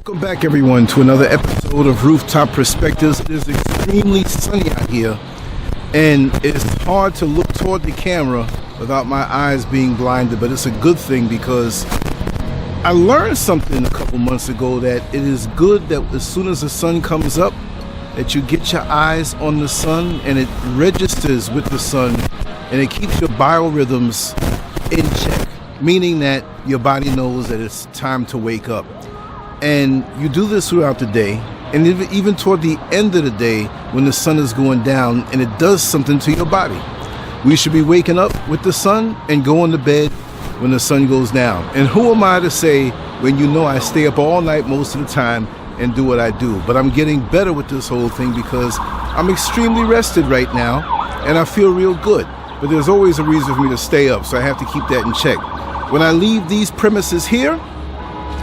Welcome back, everyone, to another episode of Rooftop Perspectives. It is extremely sunny out here, and it's hard to look toward the camera without my eyes being blinded, but it's a good thing because I learned something a couple months ago that it is good that as soon as the sun comes up, that you get your eyes on the sun and it registers with the sun and it keeps your biorhythms in check, meaning that your body knows that it's time to wake up. And you do this throughout the day, and even toward the end of the day when the sun is going down, and it does something to your body. We should be waking up with the sun and going to bed when the sun goes down. And who am I to say when you know I stay up all night most of the time and do what I do? But I'm getting better with this whole thing because I'm extremely rested right now and I feel real good. But there's always a reason for me to stay up, so I have to keep that in check. When I leave these premises here,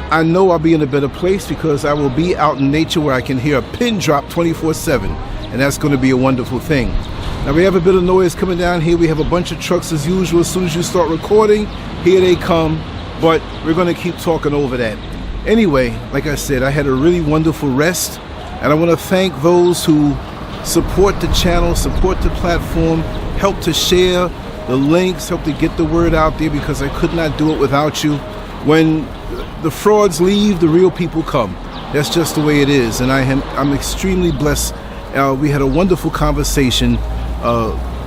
I know I'll be in a better place because I will be out in nature where I can hear a pin drop 24/7, and that's going to be a wonderful thing. Now we have a bit of noise coming down here. We have a bunch of trucks as usual. As soon as you start recording, here they come, but we're going to keep talking over that. Anyway, like I said, I had a really wonderful rest, and I want to thank those who support the channel, support the platform, help to share the links, help to get the word out there, because I could not do it without you. When the frauds leave, the real people come. That's just the way it is, and I'm extremely blessed. We had a wonderful conversation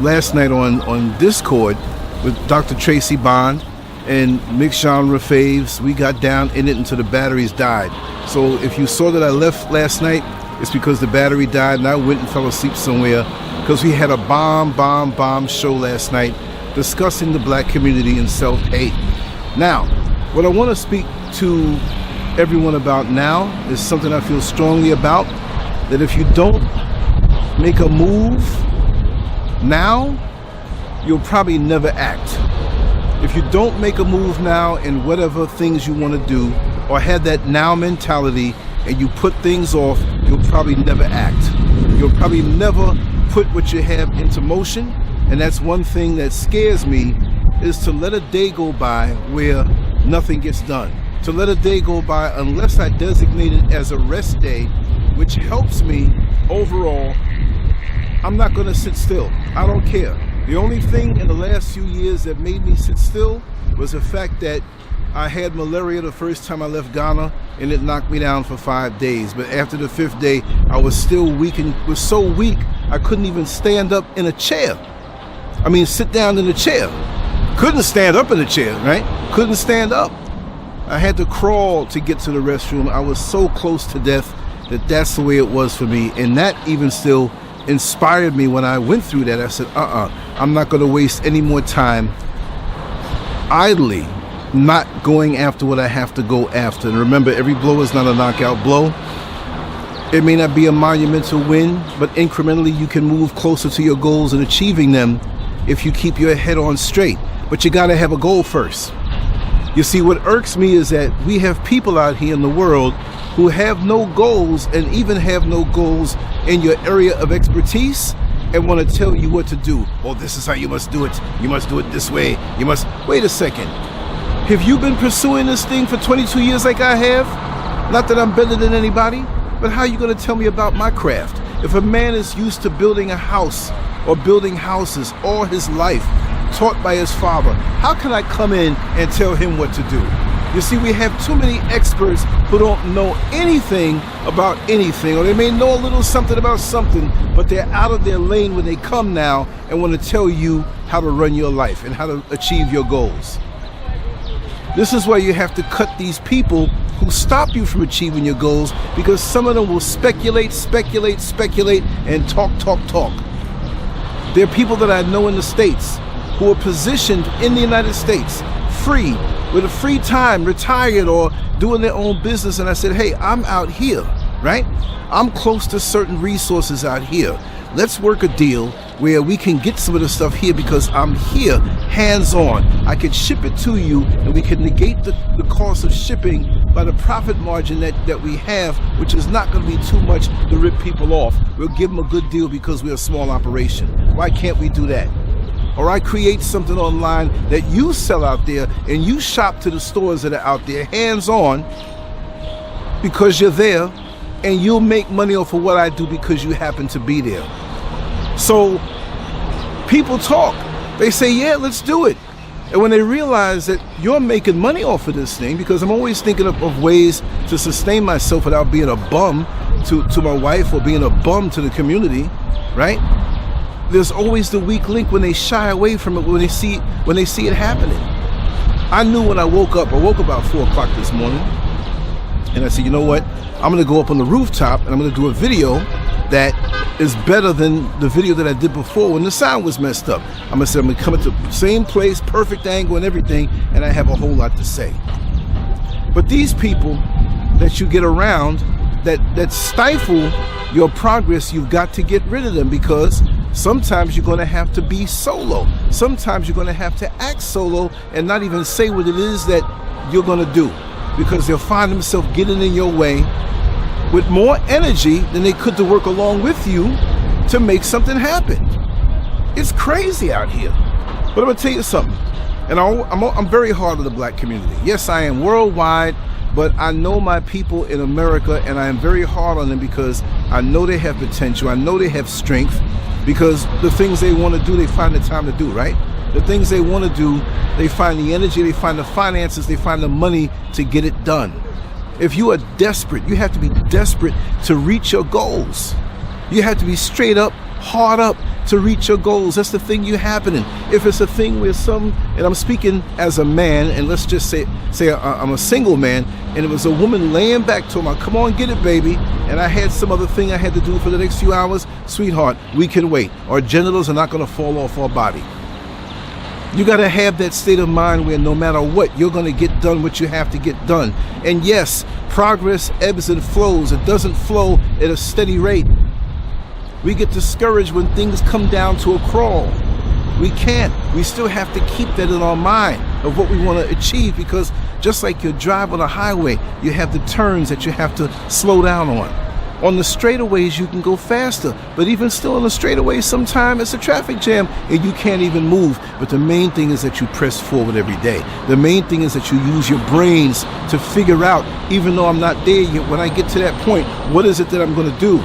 last night on Discord with Dr. Tracy Bond and mixed genre faves. We got down in it until the batteries died. So if you saw that I left last night, it's because the battery died and I went and fell asleep somewhere, because we had a bomb show last night discussing the black community and self-hate. Now, what I want to speak to everyone about now is something I feel strongly about, that if you don't make a move now, you'll probably never act. If you don't make a move now in whatever things you want to do, or have that now mentality, and you put things off, you'll probably never act. You'll probably never put what you have into motion. And that's one thing that scares me, is to let a day go by where nothing gets done. To let a day go by unless I designate it as a rest day, which helps me overall. I'm not going to sit still. I don't care. The only thing in the last few years that made me sit still was the fact that I had malaria the first time I left Ghana, and it knocked me down for 5 days. But after the 5th day, I was still weak, and was so weak I couldn't even stand up in a chair. I mean, sit down in a chair. Couldn't stand up in a chair, right? Couldn't stand up. I had to crawl to get to the restroom. I was so close to death that that's the way it was for me. And that even still inspired me when I went through that. I said, I'm not going to waste any more time idly not going after what I have to go after. And remember, every blow is not a knockout blow. It may not be a monumental win, but incrementally you can move closer to your goals and achieving them if you keep your head on straight. But you got to have a goal first. You see, what irks me is that we have people out here in the world who have no goals, and even have no goals in your area of expertise, and want to tell you what to do. Oh, this is how you must do it. You must do it this way. You must... Wait a second. Have you been pursuing this thing for 22 years like I have? Not that I'm better than anybody, but how are you going to tell me about my craft? If a man is used to building a house or building houses all his life, taught by his father, how can I come in and tell him what to do? You see, we have too many experts who don't know anything about anything, or they may know a little something about something, but they're out of their lane when they come now and want to tell you how to run your life and how to achieve your goals. This is why you have to cut these people who stop you from achieving your goals, because some of them will speculate, and talk. There are people that I know in the States who are positioned in the United States, free, with a free time, retired or doing their own business. And I said, hey, I'm out here, right? I'm close to certain resources out here. Let's work a deal where we can get some of the stuff here, because I'm here, hands-on. I can ship it to you, and we can negate the cost of shipping by the profit margin that we have, which is not going to be too much to rip people off. We'll give them a good deal because we're a small operation. Why can't we do that? Or I create something online that you sell out there, and you shop to the stores that are out there, hands-on, because you're there, and you'll make money off of what I do because you happen to be there. So people talk. They say, yeah, let's do it. And when they realize that you're making money off of this thing, because I'm always thinking of ways to sustain myself without being a bum to my wife or being a bum to the community, right? There's always the weak link when they shy away from it, when they see it happening. I knew when I woke up about 4 o'clock this morning, and I said, you know what? I'm gonna go up on the rooftop and I'm gonna do a video that is better than the video that I did before when the sound was messed up. I'm gonna come at the same place, perfect angle and everything, and I have a whole lot to say. But these people that you get around that stifle your progress, you've got to get rid of them, because sometimes you're gonna have to be solo. Sometimes you're gonna have to act solo and not even say what it is that you're gonna do, because they'll find themselves getting in your way with more energy than they could to work along with you to make something happen. It's crazy out here. But I'm gonna tell you something, and I'm very hard on the black community. Yes, I am worldwide, but I know my people in America, and I am very hard on them because I know they have potential. I know they have strength, because the things they want to do, they find the time to do, right? The things they want to do, they find the energy, they find the finances, they find the money to get it done. If you are desperate, you have to be desperate to reach your goals. You have to be straight up, hard up to reach your goals. That's the thing happening. If it's a thing where and I'm speaking as a man, and let's just say I'm a single man, and it was a woman laying back to him, come on, get it, baby, and I had some other thing I had to do for the next few hours, sweetheart, we can wait. Our genitals are not gonna fall off our body. You got to have that state of mind where no matter what, you're going to get done what you have to get done. And yes, progress ebbs and flows. It doesn't flow at a steady rate. We get discouraged when things come down to a crawl. We can't. We still have to keep that in our mind of what we want to achieve, because just like you drive on a highway, you have the turns that you have to slow down on. On the straightaways, you can go faster, but even still on the straightaways, sometimes it's a traffic jam and you can't even move. But the main thing is that you press forward every day. The main thing is that you use your brains to figure out, even though I'm not there yet, when I get to that point, what is it that I'm going to do?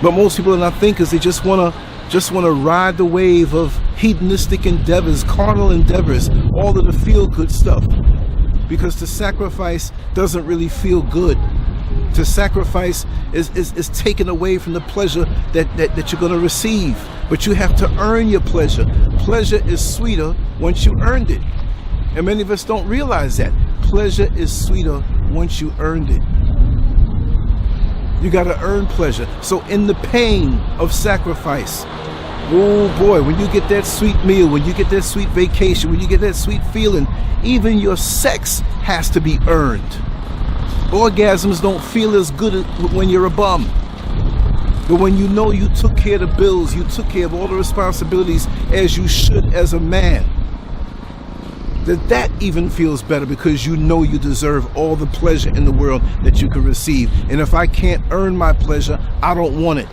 But most people are not thinkers. They just want to ride the wave of hedonistic endeavors, carnal endeavors, all of the feel-good stuff, because to sacrifice doesn't really feel good. To sacrifice is taken away from the pleasure that you're going to receive. But you have to earn your pleasure. Pleasure is sweeter once you earned it. And many of us don't realize that. Pleasure is sweeter once you earned it. You got to earn pleasure. So in the pain of sacrifice, oh boy, when you get that sweet meal, when you get that sweet vacation, when you get that sweet feeling, even your sex has to be earned. Orgasms don't feel as good when you're a bum. But when you know you took care of the bills, you took care of all the responsibilities as you should as a man, that even feels better, because you know you deserve all the pleasure in the world that you can receive. And if I can't earn my pleasure, I don't want it,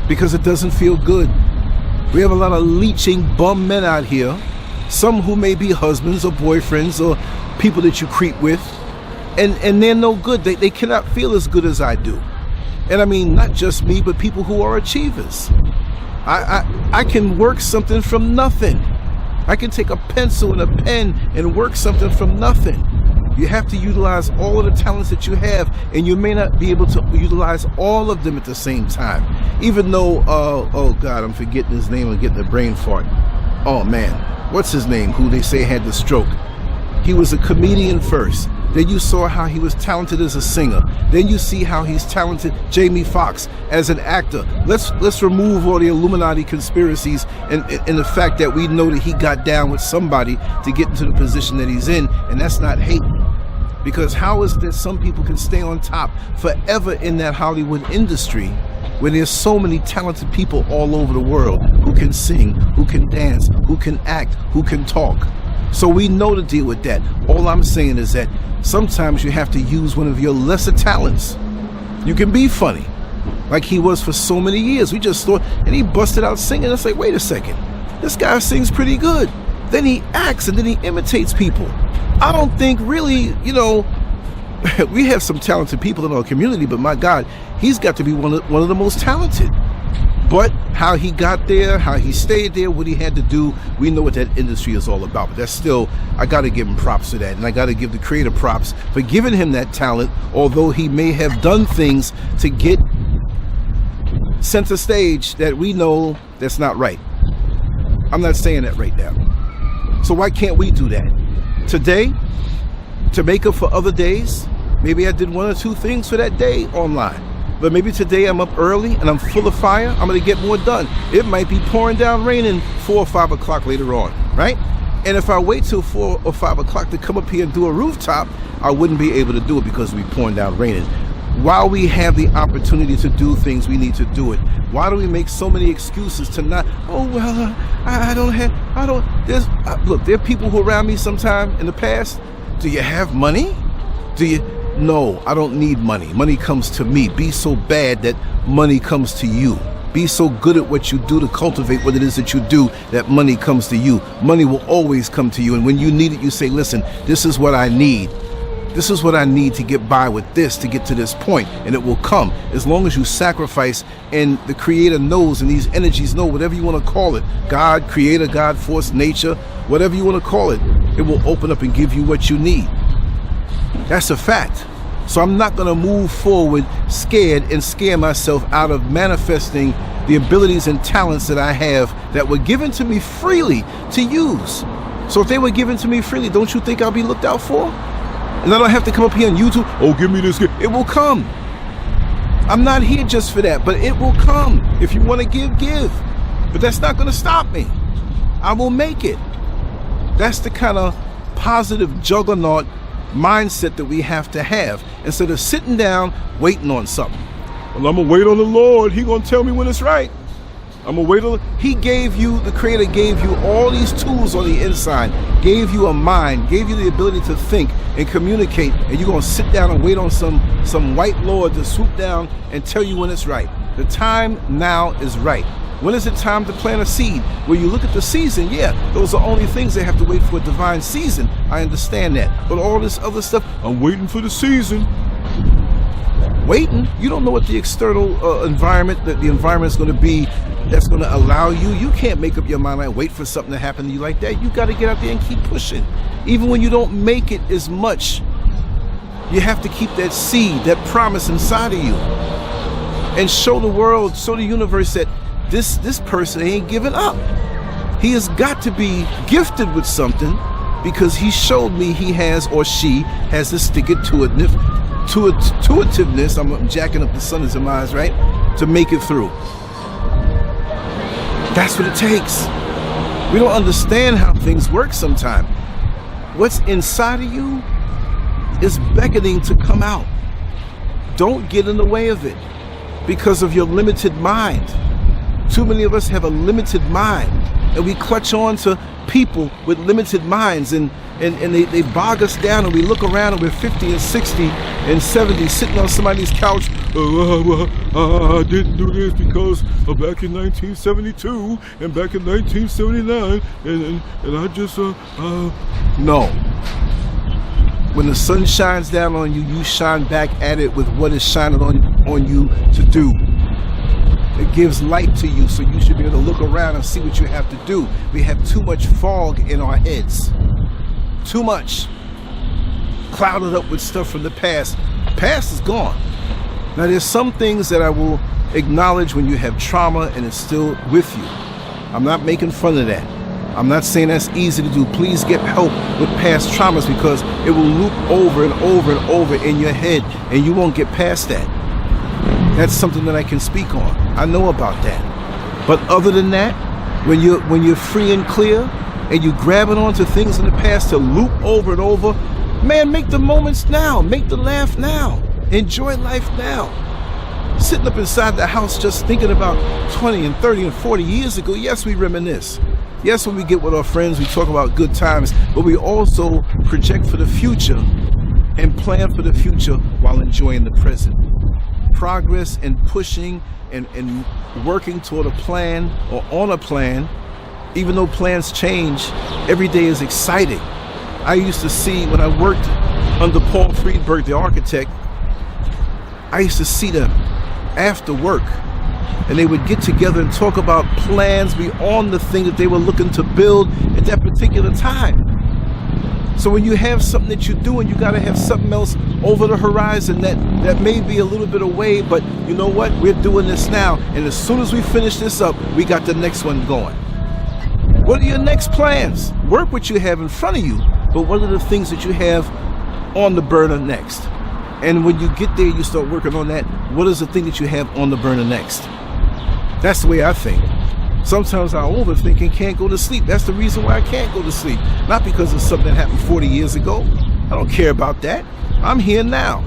because it doesn't feel good. We have a lot of leeching bum men out here, some who may be husbands or boyfriends or people that you creep with. And they're no good. They cannot feel as good as I do. And I mean, not just me, but people who are achievers. I can work something from nothing. I can take a pencil and a pen and work something from nothing. You have to utilize all of the talents that you have, and you may not be able to utilize all of them at the same time. Even though, oh God, I'm forgetting his name. I'm getting a brain fart. Oh man, what's his name? Who they say had the stroke. He was a comedian first. Then you saw how he was talented as a singer. Then you see how he's talented, Jamie Foxx, as an actor. Let's remove all the Illuminati conspiracies and the fact that we know that he got down with somebody to get into the position that he's in, and that's not hate. Because how is it that some people can stay on top forever in that Hollywood industry when there's so many talented people all over the world who can sing, who can dance, who can act, who can talk? So we know to deal with that. All I'm saying is that sometimes you have to use one of your lesser talents. You can be funny, like he was for so many years. We just thought, and he busted out singing. It's like, wait a second, this guy sings pretty good. Then he acts and then he imitates people. I don't think really, we have some talented people in our community, but my God, he's got to be one of the most talented. But how he got there, how he stayed there, what he had to do, we know what that industry is all about. But that's still, I got to give him props for that. And I got to give the creator props for giving him that talent, although he may have done things to get center stage that we know that's not right. I'm not saying that right now. So why can't we do that? Today, to make up for other days, maybe I did one or two things for that day online. But maybe today I'm up early and I'm full of fire. I'm going to get more done. It might be pouring down raining 4 or 5 o'clock later on, right? And if I wait till 4 or 5 o'clock to come up here and do a rooftop, I wouldn't be able to do it because it would be pouring down raining. While we have the opportunity to do things, we need to do it. Why do we make so many excuses to not, oh, well, look, there are people who are around me sometime in the past. Do you have money? No, I don't need money. Money comes to me. Be so bad that money comes to you. Be so good at what you do to cultivate what it is that you do that money comes to you. Money will always come to you. And when you need it, you say, listen, this is what I need. This is what I need to get by with this, to get to this point, and it will come. As long as you sacrifice, and the creator knows, and these energies know, whatever you want to call it, God, creator, God, force, nature, whatever you want to call it, it will open up and give you what you need. That's a fact. So I'm not going to move forward scared and scare myself out of manifesting the abilities and talents that I have that were given to me freely to use. So if they were given to me freely, don't you think I'll be looked out for? And I don't have to come up here on YouTube, oh, give me this. It will come. I'm not here just for that, but it will come. If you want to give, give. But that's not going to stop me. I will make it. That's the kind of positive juggernaut mindset that we have to have, instead of sitting down waiting on something. Well, I'm gonna wait on the Lord. He gonna tell me when it's right. I'm gonna wait on. He gave you, the creator gave you all these tools on the inside, gave you a mind, gave you the ability to think and communicate, and you're gonna sit down and wait on some white lord to swoop down and tell you when it's right. The time now is right. When is it time to plant a seed? When you look at the season, yeah, those are only things they have to wait for a divine season. I understand that. But all this other stuff, I'm waiting for the season. Waiting? You don't know what the external environment, that the environment is going to be that's going to allow you. You can't make up your mind and wait for something to happen to you like that. You got to get out there and keep pushing. Even when you don't make it as much, you have to keep that seed, that promise inside of you. And show the world, show the universe that this person ain't giving up. He has got to be gifted with something, because he showed me he has, or she has, the stick-it-to-itiveness. I'm jacking up the sun in my eyes, right? To make it through. That's what it takes. We don't understand how things work sometimes. What's inside of you is beckoning to come out. Don't get in the way of it because of your limited mind. Too many of us have a limited mind, and we clutch on to people with limited minds, and they bog us down, and we look around and we're 50 and 60 and 70 sitting on somebody's couch. I didn't do this because back in 1972 and back in 1979 and I just no. When the sun shines down on you, you shine back at it with what is shining on you to do. It gives light to you, so you should be able to look around and see what you have to do. We have too much fog in our heads. Too much. Clouded up with stuff from the past. Past is gone. Now there's some things that I will acknowledge when you have trauma and it's still with you. I'm not making fun of that. I'm not saying that's easy to do. Please get help with past traumas, because it will loop over and over and over in your head and you won't get past that. That's something that I can speak on. I know about that. But other than that, when you're free and clear and you're grabbing onto things in the past to loop over and over, man, make the moments now. Make the laugh now. Enjoy life now. Sitting up inside the house just thinking about 20 and 30 and 40 years ago, yes, we reminisce. Yes, when we get with our friends, we talk about good times, but we also project for the future and plan for the future while enjoying the present. Progress and pushing and working toward a plan or on a plan, even though plans change, every day is exciting. I used to see when I worked under Paul Friedberg, the architect, I used to see them after work, and they would get together and talk about plans beyond the thing that they were looking to build at that particular time. So when you have something that you're doing, you got to have something else over the horizon that may be a little bit away, but you know what? We're doing this now, and as soon as we finish this up, we got the next one going. What are your next plans? Work what you have in front of you, but what are the things that you have on the burner next? And when you get there, you start working on that. What is the thing that you have on the burner next? That's the way I think. Sometimes I overthink and can't go to sleep. That's the reason why I can't go to sleep. Not because of something that happened 40 years ago. I don't care about that. I'm here now.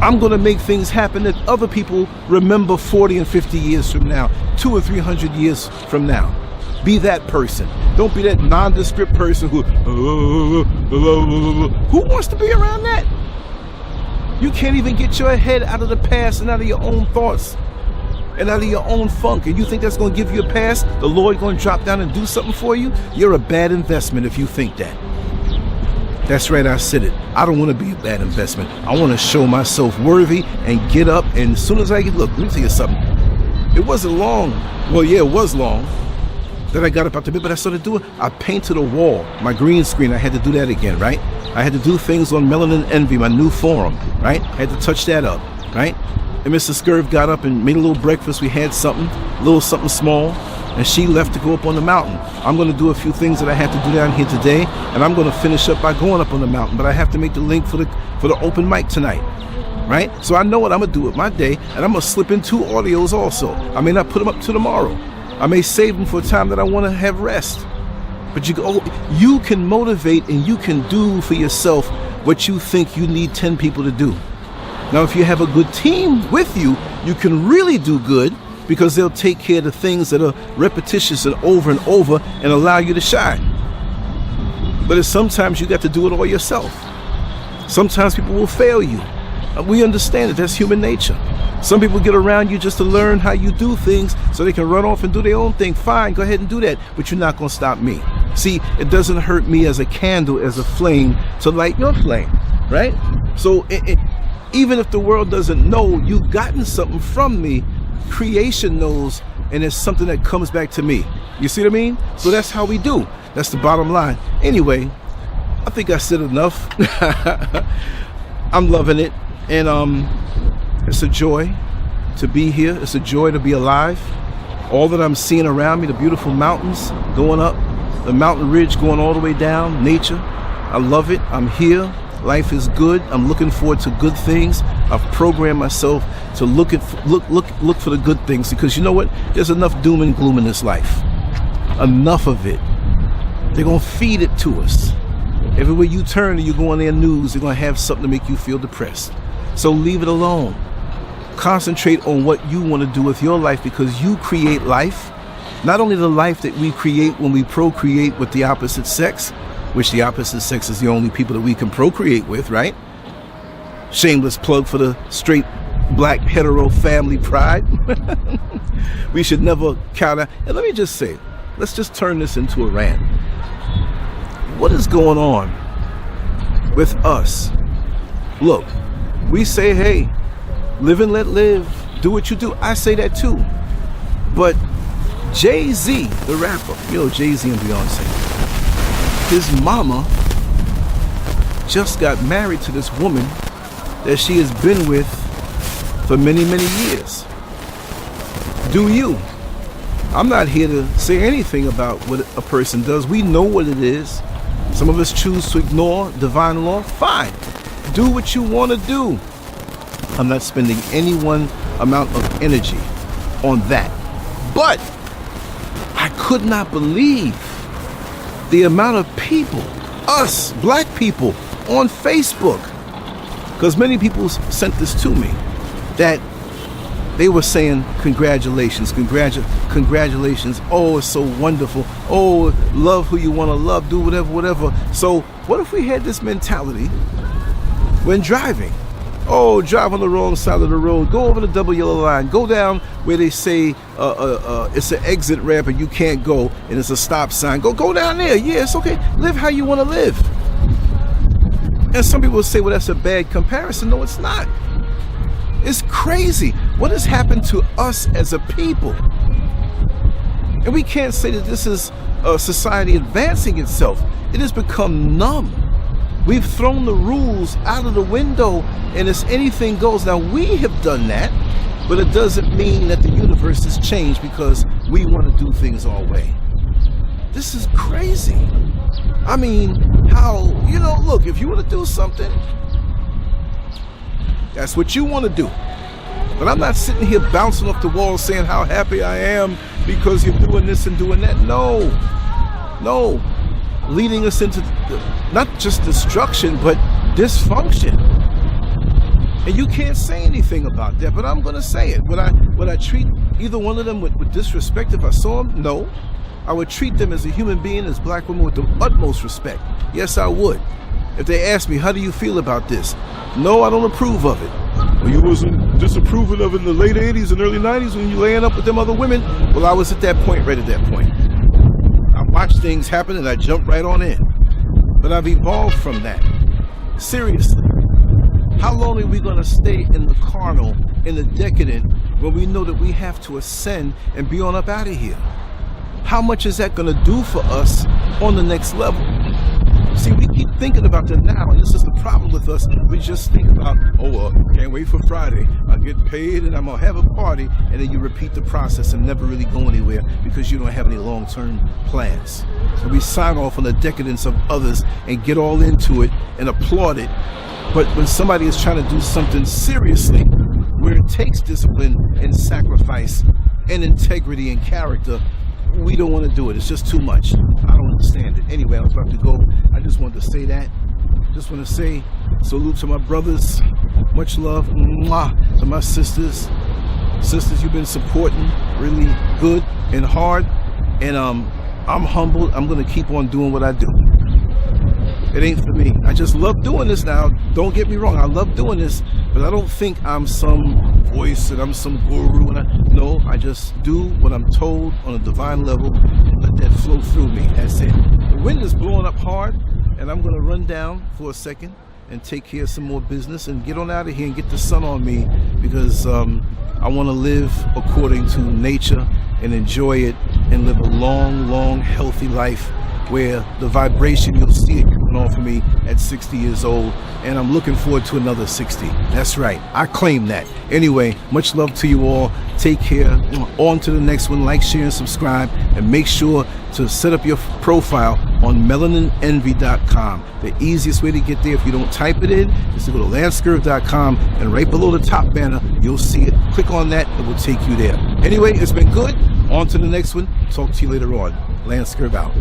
I'm going to make things happen that other people remember 40 and 50 years from now, 200 or 300 years from now. Be that person. Don't be that nondescript person who wants to be around that? You can't even get your head out of the past and out of your own thoughts and out of your own funk, and you think that's going to give you a pass? The Lord going to drop down and do something for you? You're a bad investment if you think that. That's right, I said it. I don't want to be a bad investment. I want to show myself worthy and get up, and as soon as I get, look, let me tell you something. It wasn't long, well, yeah, it was long, that I got up out the bed, but I started doing, I painted a wall, my green screen, I had to do that again, right? I had to do things on Melanin Envy, my new forum, right? I had to touch that up, right? And Mr. Scurv got up and made a little breakfast. We had something, a little something small, and she left to go up on the mountain. I'm going to do a few things that I have to do down here today, and I'm going to finish up by going up on the mountain, but I have to make the link for the open mic tonight, right? So I know what I'm going to do with my day, and I'm going to slip in 2 audios also. I may not put them up to tomorrow. I may save them for a time that I want to have rest. But you can motivate and you can do for yourself what you think you need 10 people to do. Now, if you have a good team with you, you can really do good because they'll take care of the things that are repetitious and over and allow you to shine. But sometimes you got to do it all yourself. Sometimes people will fail you. We understand it. That's human nature. Some people get around you just to learn how you do things so they can run off and do their own thing. Fine, go ahead and do that, but you're not going to stop me. See, it doesn't hurt me as a candle, as a flame to light your flame, right? So even if the world doesn't know you've gotten something from me, creation knows, and it's something that comes back to me. You see what I mean? So that's how we do. That's the bottom line. Anyway, I think I said enough. I'm loving it, and it's a joy to be here. It's a joy to be alive. All that I'm seeing around me, the beautiful mountains going up, the mountain ridge going all the way down, nature. I love it. I'm here. Life is good. I'm looking forward to good things. I've programmed myself to look for the good things, because you know what? There's enough doom and gloom in this life. Enough of it. They're going to feed it to us. Everywhere you turn and you go on their news, they're going to have something to make you feel depressed. So leave it alone. Concentrate on what you want to do with your life, because you create life. Not only the life that we create when we procreate with the opposite sex, which the opposite sex is the only people that we can procreate with, right? Shameless plug for the straight black hetero family pride. We should never count out. And let me just say, let's just turn this into a rant. What is going on with us? Look, we say, hey, live and let live, do what you do. I say that too. But Jay-Z, the rapper, you know, Jay-Z and Beyonce, his mama just got married to this woman that she has been with for many, many years. Do you? I'm not here to say anything about what a person does. We know what it is. Some of us choose to ignore divine law. Fine. Do what you want to do. I'm not spending any one amount of energy on that. But I could not believe the amount of people, us, black people, on Facebook, because many people sent this to me, that they were saying, congratulations, congratulations, oh, it's so wonderful, oh, love who you want to love, do whatever. So what if we had this mentality when driving? Oh, drive on the wrong side of the road, go over the double yellow line, go down where they say it's an exit ramp and you can't go, and it's a stop sign. Go down there. Yeah, it's okay. Live how you want to live. And some people will say, well, that's a bad comparison. No, it's not. It's crazy what has happened to us as a people. And we can't say that this is a society advancing itself. It has become numb. We've thrown the rules out of the window, and it's anything goes. Now, we have done that, but it doesn't mean that the universe has changed because we want to do things our way. This is crazy. I mean, how, look, if you want to do something, that's what you want to do. But I'm not sitting here bouncing off the wall saying how happy I am because you're doing this and doing that. No. Leading us into not just destruction, but dysfunction. And you can't say anything about that, but I'm going to say it. Would I treat either one of them with disrespect if I saw them? No. I would treat them as a human being, as black women, with the utmost respect. Yes, I would. If they asked me, how do you feel about this? No, I don't approve of it. Well, you wasn't disapproving of it in the late 80s and early 90s when you laying up with them other women? Well, I was at that point, right at that point. I watched things happen and I jumped right on in. But I've evolved from that. Seriously. How long are we going to stay in the carnal, in the decadent, when we know that we have to ascend and be on up out of here? How much is that going to do for us on the next level? See, we keep thinking about the now, and this is the problem with us. We just think about, can't wait for Friday. I'll get paid and I'm going to have a party, and then you repeat the process and never really go anywhere because you don't have any long-term plans. So we sign off on the decadence of others and get all into it and applaud it. But when somebody is trying to do something seriously, where it takes discipline and sacrifice and integrity and character, we don't want to do it. It's just too much. I don't understand it. Anyway, I was about to go. I just wanted to say that. Just want to say salute to my brothers. Much love. Mwah, to my sisters. Sisters, you've been supporting really good and hard. And I'm humbled. I'm going to keep on doing what I do. It ain't for me. I just love doing this now. Don't get me wrong. I love doing this, but I don't think I'm some voice and I'm some guru. No, I just do what I'm told on a divine level. Let that flow through me. That's it. The wind is blowing up hard, and I'm going to run down for a second and take care of some more business and get on out of here and get the sun on me because I want to live according to nature and enjoy it and live a long, healthy life where the vibration, you'll see it coming on for me at 60 years old, and I'm looking forward to another 60. That's right, I claim that. Anyway, much love to you all. Take care. On to the next one. Like, share, and subscribe, and make sure to set up your profile on melaninenvy.com. The easiest way to get there, if you don't type it in, is to go to LanceScurv.com, and right below the top banner, you'll see it. Click on that, it will take you there. Anyway, it's been good. On to the next one. Talk to you later on. LanceScurv out.